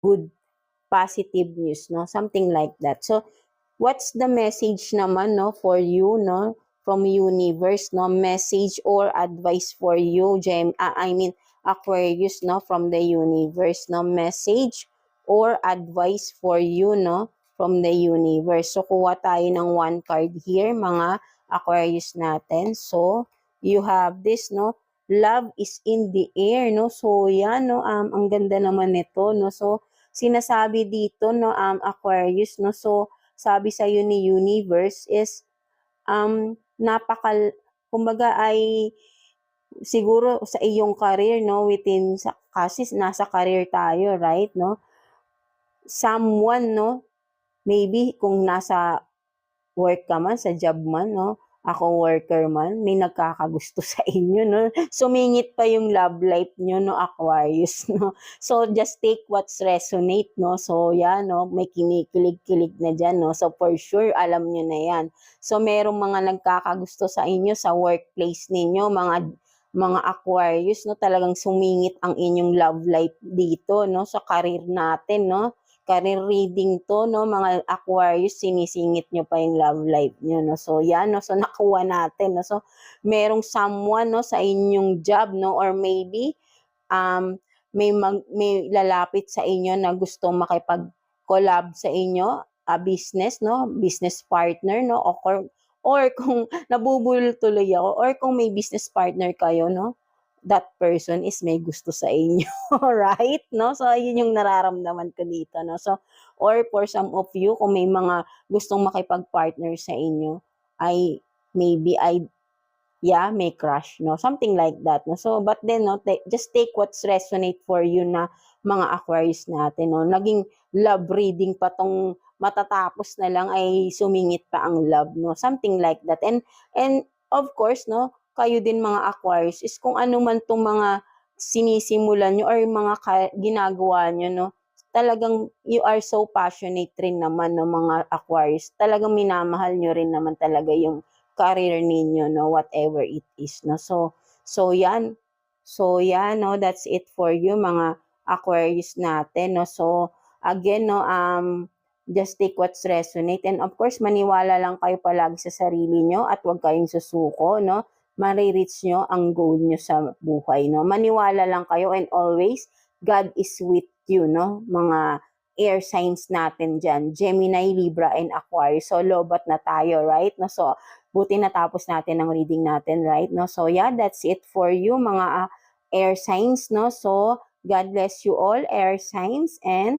good, positive news, no? Something like that. So, what's the message naman, no, for you, no, from universe, no? Message or advice for you, Aquarius, no, from the universe, no? Message or advice for you, no, from the universe. So, kuha tayo ng one card here, mga Aquarius natin. So, you have this, no? Love is in the air, no? So, yan, no? Ang ganda naman nito, no? So, sinasabi dito, no, Aquarius, no? So, sabi sa iyo ni universe is, kumbaga ay, siguro sa iyong career, no, kasi nasa career tayo, right, no? Someone, no, maybe kung nasa work ka man, sa job man, no, ako worker man, may nagkakagusto sa inyo, no? Sumingit pa yung love life nyo, no, Aquarius, no? So, just take what's resonate, no? So, yan, no? May kinikilig-kilig na dyan, no? So, for sure, alam nyo na yan. So, merong mga nagkakagusto sa inyo sa workplace ninyo, mga Aquarius, no? Talagang sumingit ang inyong love life dito, no? Sa career natin, no? Career reading to, no, mga Aquarius, sinisingit nyo pa yung love life nyo, no. So, yan, no. So, nakuha natin, no. So, merong someone, no, sa inyong job, no, or maybe, may lalapit sa inyo na gusto makipag-collab sa inyo, business, no, business partner, no, or kung nabubulol tuloy ako, or kung may business partner kayo, no, that person is may gusto sa inyo, right? No? So, yun yung nararamdaman ko dito, no? So, or for some of you, kung may mga gustong makipag-partner sa inyo, may crush, no? Something like that, no? So, but then, no, just take what's resonate for you na mga Aquarius natin, no? Naging love reading pa tong matatapos na lang ay sumingit pa ang love, no? Something like that. And of course, no, kayo din mga Aquarius is kung ano man tong mga sinisimulan nyo or mga ginagawa nyo, no, talagang you are so passionate rin naman, no, mga Aquarius. Talagang minamahal nyo rin naman talaga yung career ninyo, no, whatever it is, no. So yan. So yan, no, that's it for you mga Aquarius natin, no. So again, no, just take what's resonate, and of course maniwala lang kayo palagi sa sarili nyo at huwag kayong susuko, no. Marireach nyo ang goal nyo sa buhay, no? Maniwala lang kayo, and always, God is with you, no? Mga air signs natin dyan, Gemini, Libra, and Aquarius. So, lobat na tayo, right? No? So, buti natapos natin ang reading natin, right? No? So, yeah, that's it for you, mga air signs, no? So, God bless you all, air signs, and